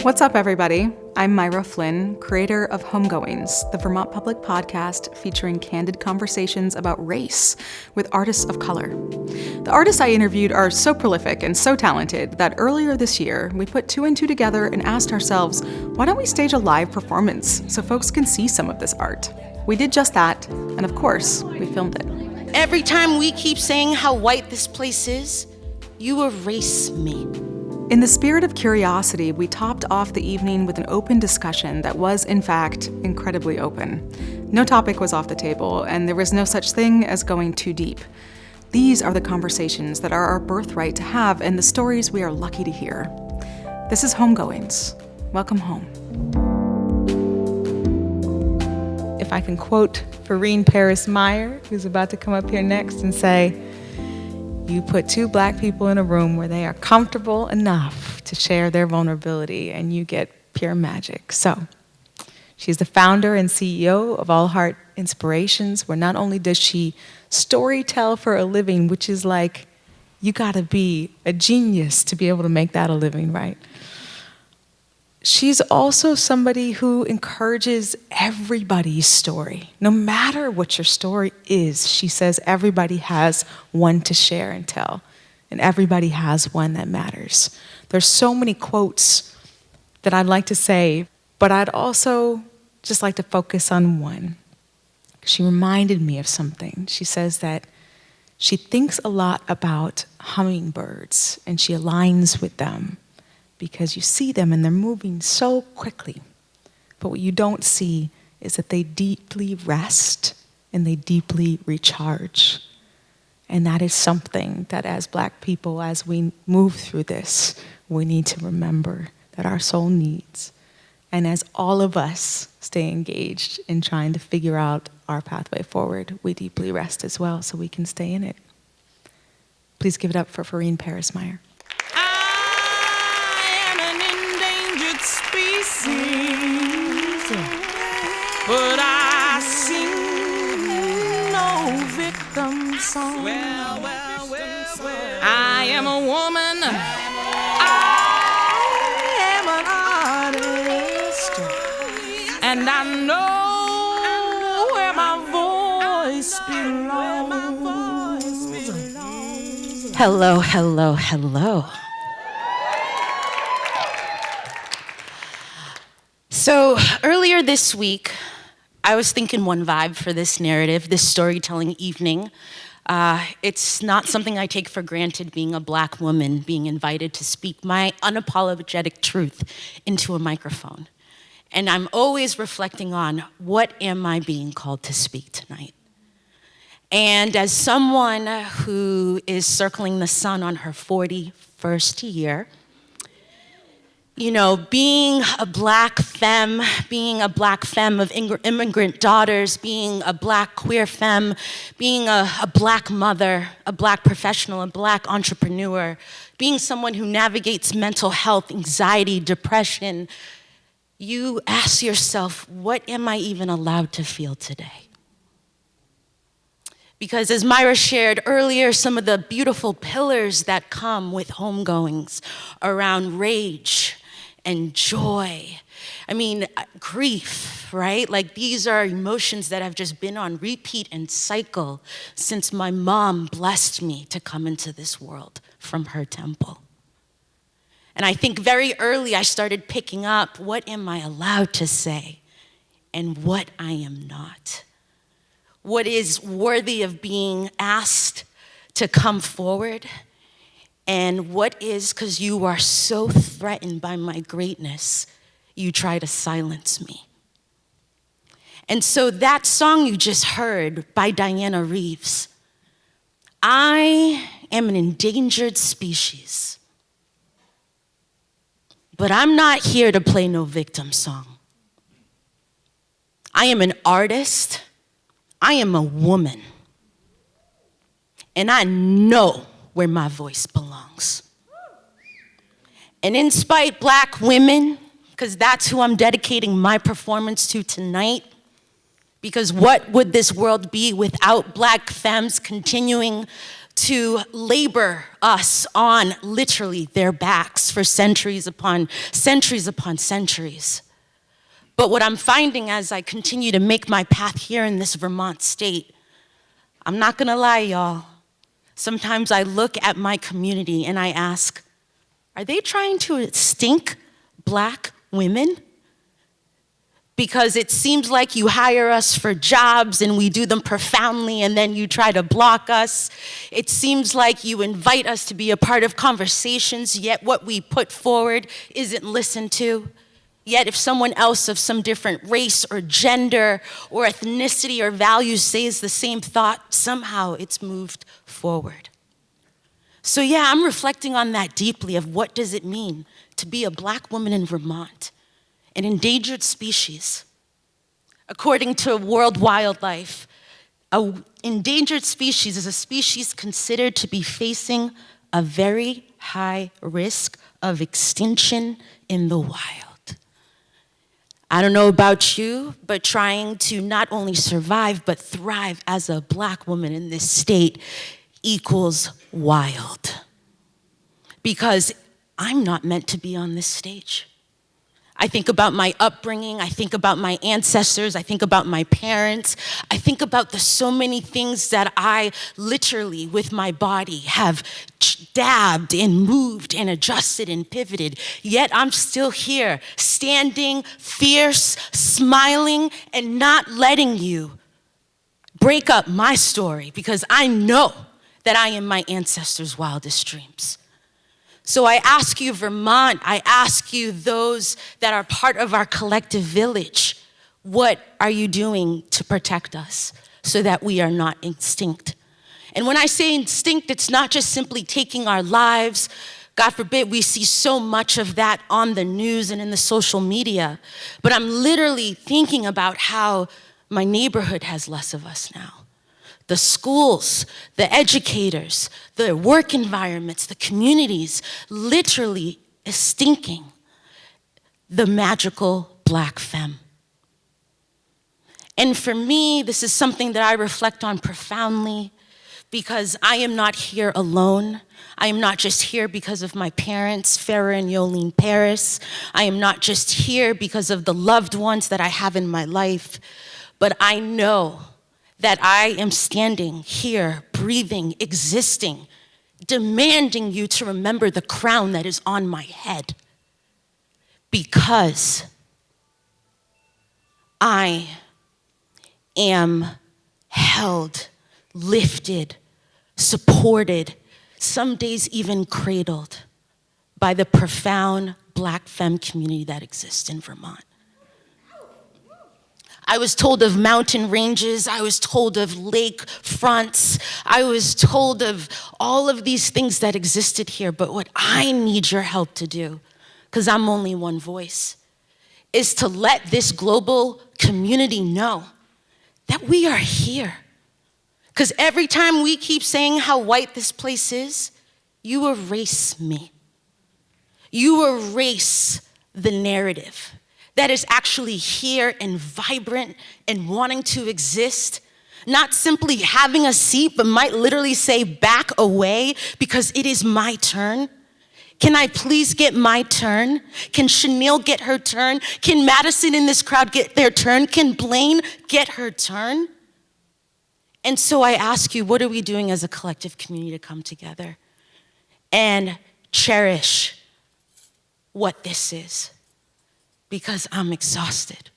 What's up, everybody? I'm Myra Flynn, creator of Homegoings, the Vermont Public podcast featuring candid conversations about race with artists of color. The artists I interviewed are so prolific and so talented that earlier this year, we put two and two together and asked ourselves, why don't we stage a live performance so folks can see some of this art? We did just that, and of course, we filmed it. Every time we keep saying how white this place is, you erase me. In the spirit of curiosity, we topped off the evening with an open discussion that was, in fact, incredibly open. No topic was off the table, and there was no such thing as going too deep. These are the conversations that are our birthright to have and the stories we are lucky to hear. This is Homegoings. Welcome home. If I can quote Ferene Paris Meyer, who's about to come up here next and say, you put two black people in a room where they are comfortable enough to share their vulnerability and you get pure magic. So, she's the founder and CEO of All Heart Inspirations, where not only does she storytell for a living, which is like, you gotta be a genius to be able to make that a living, right? She's also somebody who encourages everybody's story. No matter what your story is, she says everybody has one to share and tell, and everybody has one that matters. There's so many quotes that I'd like to say, but I'd also just like to focus on one. She reminded me of something. She says that she thinks a lot about hummingbirds, and she aligns with them, because you see them and they're moving so quickly. But what you don't see is that they deeply rest and they deeply recharge. And that is something that as Black people, as we move through this, we need to remember that our soul needs. And as all of us stay engaged in trying to figure out our pathway forward, we deeply rest as well so we can stay in it. Please give it up for Ferene Paris Meyer. But I sing no victim song. Well. I am a woman. I am an artist. And I know where my voice belongs. Hello. So earlier this week, I was thinking one vibe for this narrative, this storytelling evening. It's not something I take for granted, being a Black woman, being invited to speak my unapologetic truth into a microphone. And I'm always reflecting on, what am I being called to speak tonight? And as someone who is circling the sun on her 41st year, you know, being a Black femme of immigrant daughters, being a Black queer femme, being a Black mother, a Black professional, a Black entrepreneur, being someone who navigates mental health, anxiety, depression, you ask yourself, what am I even allowed to feel today? Because as Myra shared earlier, some of the beautiful pillars that come with homegoings around rage and joy. I mean, grief, right? Like, these are emotions that have just been on repeat and cycle since my mom blessed me to come into this world from her temple. And I think very early I started picking up, what am I allowed to say and what I am not? What is worthy of being asked to come forward, and what is, because you are so threatened by my greatness, you try to silence me. And so that song you just heard by Diana Reeves, I am an endangered species, but I'm not here to play no victim song. I am an artist, I am a woman, and I know where my voice belongs. And in spite Black women, because that's who I'm dedicating my performance to tonight, because what would this world be without Black femmes continuing to labor us on literally their backs for centuries upon centuries upon centuries. But what I'm finding as I continue to make my path here in this Vermont state, I'm not gonna lie, y'all. Sometimes I look at my community and I ask, are they trying to extinct Black women? Because it seems like you hire us for jobs and we do them profoundly and then you try to block us. It seems like you invite us to be a part of conversations, yet what we put forward isn't listened to. Yet if someone else of some different race or gender or ethnicity or values says the same thought, somehow it's moved forward. So yeah, I'm reflecting on that deeply of what does it mean to be a Black woman in Vermont, an endangered species. According to World Wildlife, an endangered species is a species considered to be facing a very high risk of extinction in the wild. I don't know about you, but trying to not only survive, but thrive as a Black woman in this state equals wild. Because I'm not meant to be on this stage. I think about my upbringing, I think about my ancestors, I think about my parents, I think about the so many things that I literally with my body have dabbed and moved and adjusted and pivoted, yet I'm still here, standing, fierce, smiling, and not letting you break up my story because I know that I am my ancestors' wildest dreams. So I ask you, Vermont, I ask you, those that are part of our collective village, what are you doing to protect us so that we are not extinct? And when I say extinct, it's not just simply taking our lives. God forbid, we see so much of that on the news and in the social media. But I'm literally thinking about how my neighborhood has less of us now. The schools, the educators, the work environments, the communities, literally extincting the magical Black femme. And for me, this is something that I reflect on profoundly because I am not here alone. I am not just here because of my parents, Ferene Paris. I am not just here because of the loved ones that I have in my life, but I know that I am standing here, breathing, existing, demanding you to remember the crown that is on my head. Because I am held, lifted, supported, some days even cradled by the profound Black femme community that exists in Vermont. I was told of mountain ranges, I was told of lake fronts, I was told of all of these things that existed here, but what I need your help to do, because I'm only one voice, is to let this global community know that we are here. Because every time we keep saying how white this place is, you erase me. You erase the narrative that is actually here and vibrant and wanting to exist, not simply having a seat, but might literally say back away because it is my turn. Can I please get my turn? Can Chanel get her turn? Can Madison in this crowd get their turn? Can Blaine get her turn? And so I ask you, what are we doing as a collective community to come together and cherish what this is? Because I'm exhausted.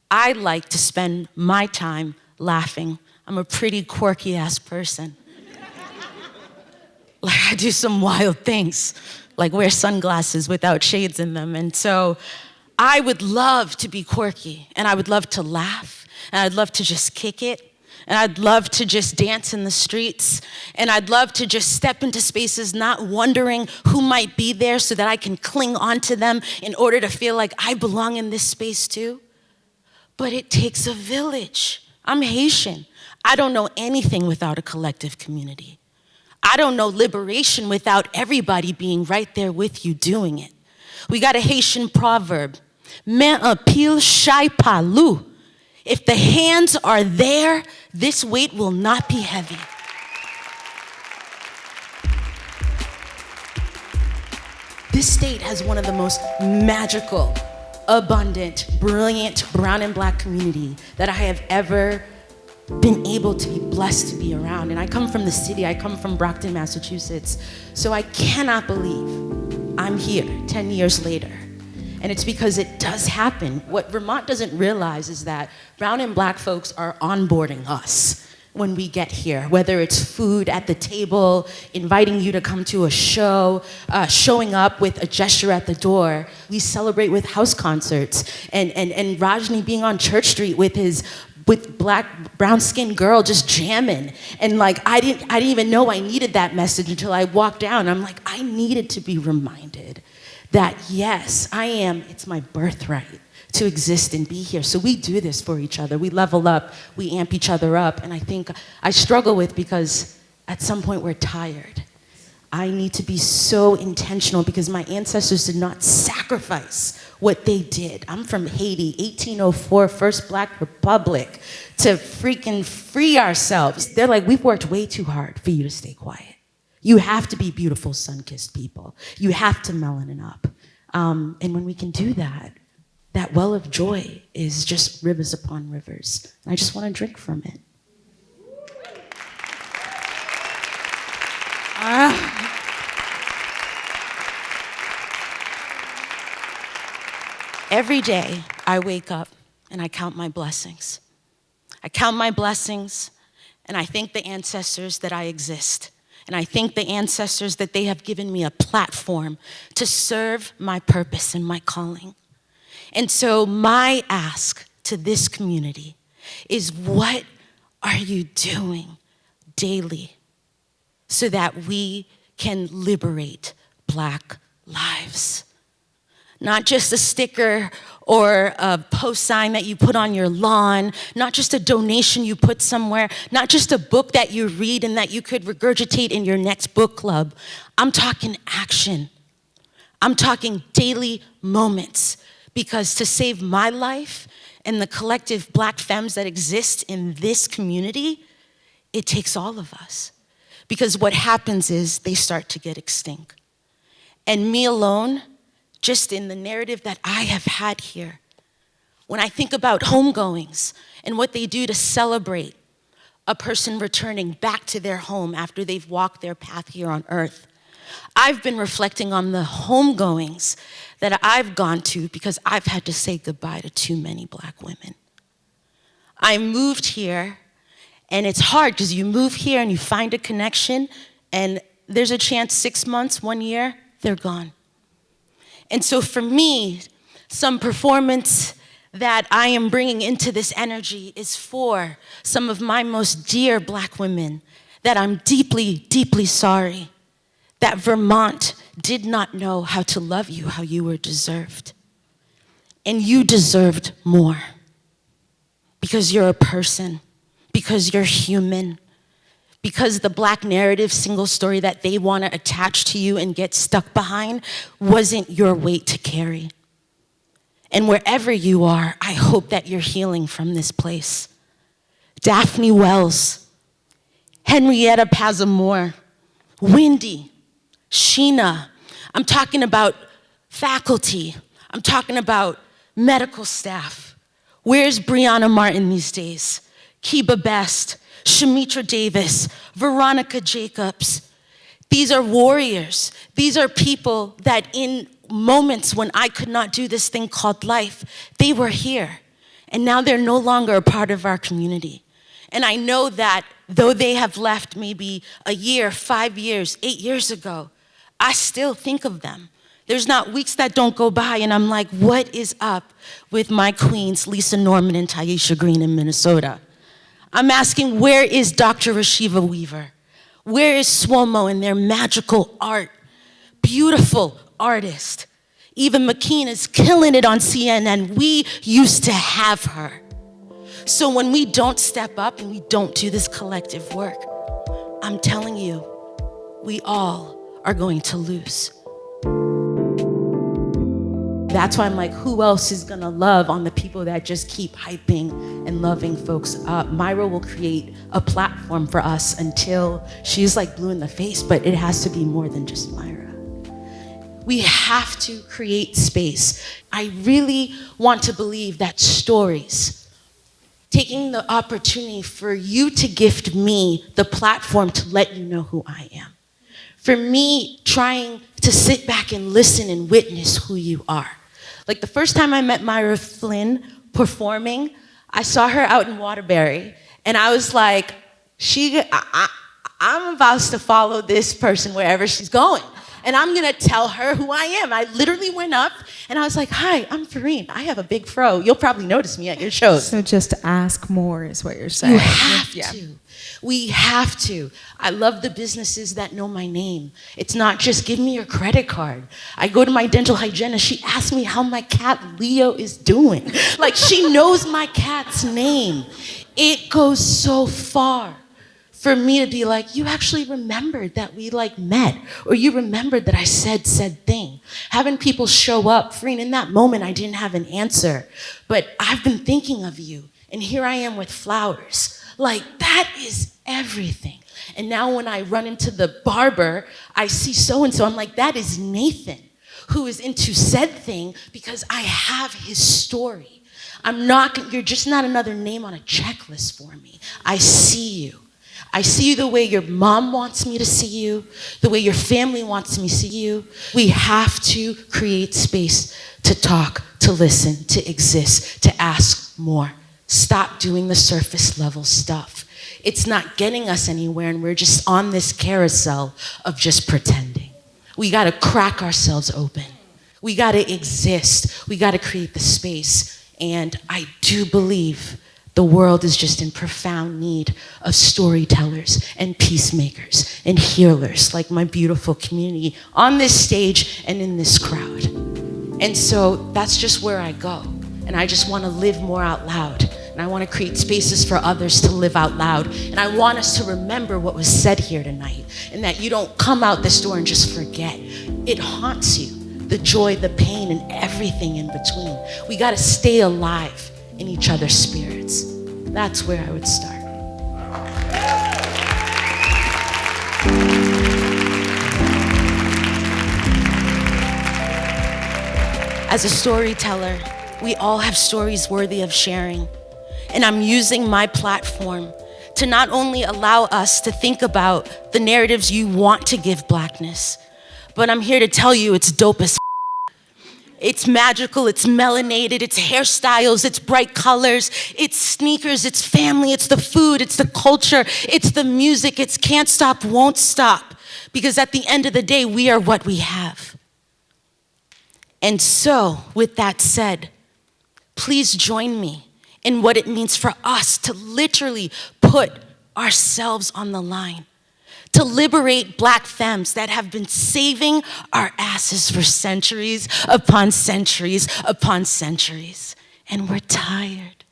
I like to spend my time laughing. I'm a pretty quirky ass person. Like I do some wild things, like wear sunglasses without shades in them. And so I would love to be quirky and I would love to laugh and I'd love to just kick it. And I'd love to just dance in the streets. And I'd love to just step into spaces not wondering who might be there so that I can cling onto them in order to feel like I belong in this space too. But it takes a village. I'm Haitian. I don't know anything without a collective community. I don't know liberation without everybody being right there with you doing it. We got a Haitian proverb, "Mais un pile chai pas loup." If the hands are there, this weight will not be heavy. this state has one of the most magical, abundant, brilliant brown and black community that I have ever been able to be blessed to be around. And I come from the city, I come from Brockton, Massachusetts. So I cannot believe I'm here 10 years later. And it's because it does happen. What Vermont doesn't realize is that brown and black folks are onboarding us when we get here, whether it's food at the table, inviting you to come to a show, showing up with a gesture at the door. We celebrate with house concerts, and Rajni being on Church Street with brown-skinned girl just jamming. And like, I didn't even know I needed that message until I walked down. I'm like, I needed to be reminded that yes, it's my birthright to exist and be here. So we do this for each other. We level up, we amp each other up. And I think I struggle with, because at some point we're tired. I need to be so intentional because my ancestors did not sacrifice what they did. I'm from Haiti, 1804, first Black Republic, to freaking free ourselves. They're like, we've worked way too hard for you to stay quiet. You have to be beautiful, sun-kissed people. You have to melanin up. And when we can do that, that well of joy is just rivers upon rivers. And I just want to drink from it. Every day I wake up and I count my blessings. I count my blessings and I thank the ancestors that I exist. And I thank the ancestors that they have given me a platform to serve my purpose and my calling. And so my ask to this community is, what are you doing daily so that we can liberate Black lives? Not just a sticker or a post sign that you put on your lawn, not just a donation you put somewhere, not just a book that you read and that you could regurgitate in your next book club. I'm talking action. I'm talking daily moments. Because to save my life and the collective Black femmes that exist in this community, it takes all of us. Because what happens is they start to get extinct. And me alone, just in the narrative that I have had here, when I think about homegoings and what they do to celebrate a person returning back to their home after they've walked their path here on earth, I've been reflecting on the homegoings that I've gone to because I've had to say goodbye to too many Black women. I moved here, and it's hard because you move here and you find a connection, and there's a chance 6 months, 1 year, they're gone. And so for me, some performance that I am bringing into this energy is for some of my most dear Black women that I'm deeply, deeply sorry that Vermont did not know how to love you how you were deserved. And you deserved more because you're a person, because you're human, because the Black narrative single story that they want to attach to you and get stuck behind wasn't your weight to carry. And wherever you are, I hope that you're healing from this place. Daphne Wells, Henrietta Pazamore, Wendy, Sheena. I'm talking about faculty. I'm talking about medical staff. Where's Brianna Martin these days? Kiba Best, Shamitra Davis, Veronica Jacobs. These are warriors. These are people that in moments when I could not do this thing called life, they were here. And now they're no longer a part of our community. And I know that though they have left maybe a year, 5 years, 8 years ago, I still think of them. There's not weeks that don't go by and I'm like, what is up with my queens, Lisa Norman and Taisha Green in Minnesota? I'm asking, where is Dr. Rashiva Weaver? Where is Swomo and their magical art? Beautiful artist. Eva McKean is killing it on CNN. We used to have her. So when we don't step up and we don't do this collective work, I'm telling you, we all are going to lose. That's why I'm like, who else is gonna love on the people that just keep hyping and loving folks up? Myra will create a platform for us until she's like blue in the face, but it has to be more than just Myra. We have to create space. I really want to believe that stories, taking the opportunity for you to gift me the platform to let you know who I am. For me, trying to sit back and listen and witness who you are. Like the first time I met Myra Flynn performing, I saw her out in Waterbury, and I was like, I'm about to follow this person wherever she's going. And I'm gonna tell her who I am. I literally went up and I was like, hi, I'm Ferene. I have a big fro. You'll probably notice me at your shows. So just ask more is what you're saying. You have to. We have to. I love the businesses that know my name. It's not just give me your credit card. I go to my dental hygienist. She asks me how my cat Leo is doing. Like, she knows my cat's name. It goes so far for me to be like, you actually remembered that we met, or you remembered that I said thing. Having people show up, Ferene, in that moment I didn't have an answer, but I've been thinking of you, and here I am with flowers. Like, that is everything. And now when I run into the barber, I see so-and-so, I'm like, that is Nathan, who is into said thing because I have his story. You're just not another name on a checklist for me. I see you. I see you the way your mom wants me to see you, the way your family wants me to see you. We have to create space to talk, to listen, to exist, to ask more. Stop doing the surface level stuff. It's not getting us anywhere, and we're just on this carousel of just pretending. We gotta crack ourselves open. We gotta exist. We gotta create the space. And I do believe the world is just in profound need of storytellers and peacemakers and healers like my beautiful community on this stage and in this crowd. And so that's just where I go. And I just want to live more out loud. And I want to create spaces for others to live out loud. And I want us to remember what was said here tonight, and that you don't come out this door and just forget. It haunts you, the joy, the pain, and everything in between. We got to stay alive in each other's spirits. That's where I would start. As a storyteller, we all have stories worthy of sharing. And I'm using my platform to not only allow us to think about the narratives you want to give Blackness, but I'm here to tell you it's dope as It's magical, it's melanated, it's hairstyles, it's bright colors, it's sneakers, it's family, it's the food, it's the culture, it's the music, it's can't stop, won't stop. Because at the end of the day, we are what we have. And so, with that said, please join me in what it means for us to literally put ourselves on the line, to liberate Black femmes that have been saving our asses for centuries upon centuries upon centuries. And we're tired.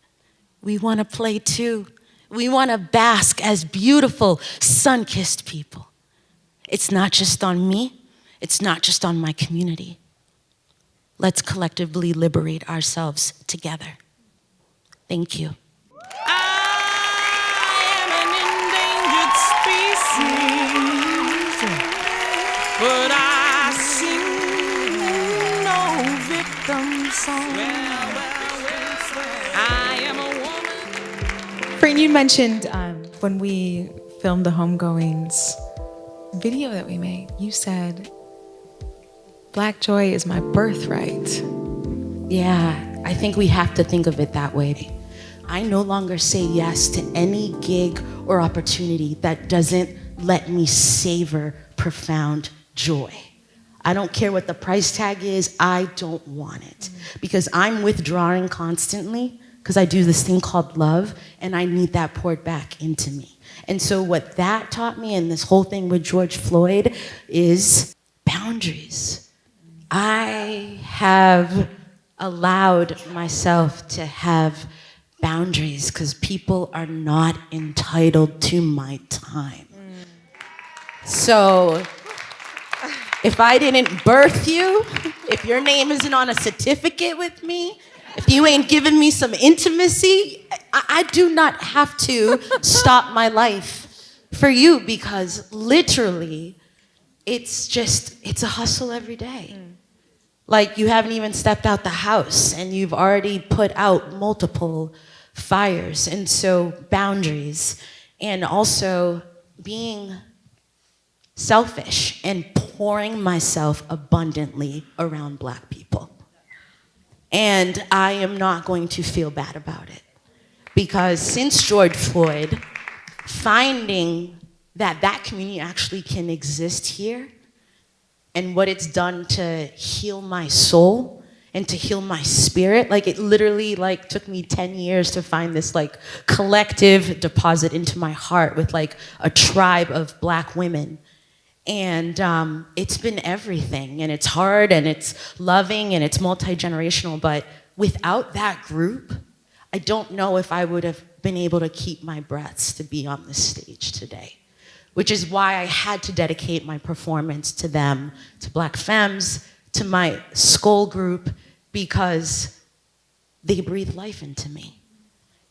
We want to play too. We want to bask as beautiful, sun-kissed people. It's not just on me. It's not just on my community. Let's collectively liberate ourselves together. Thank you. But I sing no victim song. I am a woman. Ferene, you mentioned when we filmed the Homegoings video that we made, you said, Black joy is my birthright. Yeah, I think we have to think of it that way. I no longer say yes to any gig or opportunity that doesn't let me savor profound joy. I don't care what the price tag is, I don't want it. Because I'm withdrawing constantly, because I do this thing called love, and I need that poured back into me. And so what that taught me, and this whole thing with George Floyd, is boundaries. I have allowed myself to have boundaries because people are not entitled to my time. So if I didn't birth you, if your name isn't on a certificate with me, if you ain't giving me some intimacy, I do not have to stop my life for you, because literally it's a hustle every day. Like, you haven't even stepped out the house and you've already put out multiple fires. And so boundaries, and also being selfish and pouring myself abundantly around Black people. And I am not going to feel bad about it. Because since George Floyd, finding that community actually can exist here, and what it's done to heal my soul and to heal my spirit, like, it literally like took me 10 years to find this like collective deposit into my heart with like a tribe of Black women. And it's been everything, and it's hard, and it's loving, and it's multi-generational, but without that group, I don't know if I would have been able to keep my breaths to be on this stage today. Which is why I had to dedicate my performance to them, to Black femmes, to my Skull group, because they breathe life into me.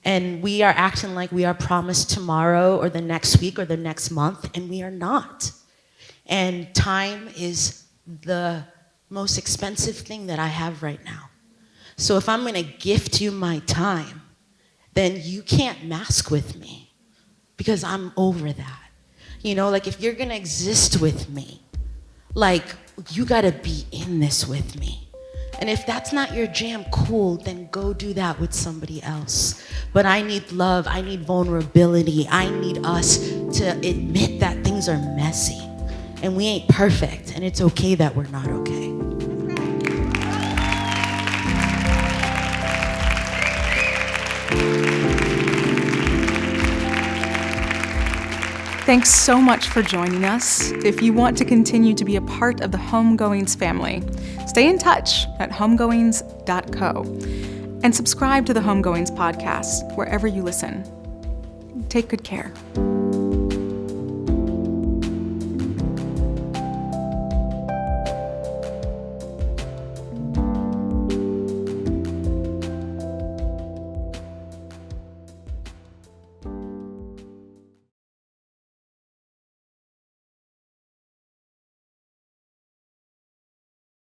And we are acting like we are promised tomorrow or the next week or the next month, and we are not. And time is the most expensive thing that I have right now. So if I'm gonna gift you my time, then you can't mask with me, because I'm over that. You know, like, if you're gonna exist with me, like, you gotta be in this with me. And if that's not your jam, cool, then go do that with somebody else. But I need love, I need vulnerability, I need us to admit that things are messy. And we ain't perfect, and it's okay that we're not okay. Thanks so much for joining us. If you want to continue to be a part of the Homegoings family, stay in touch at homegoings.co and subscribe to the Homegoings podcast wherever you listen. Take good care.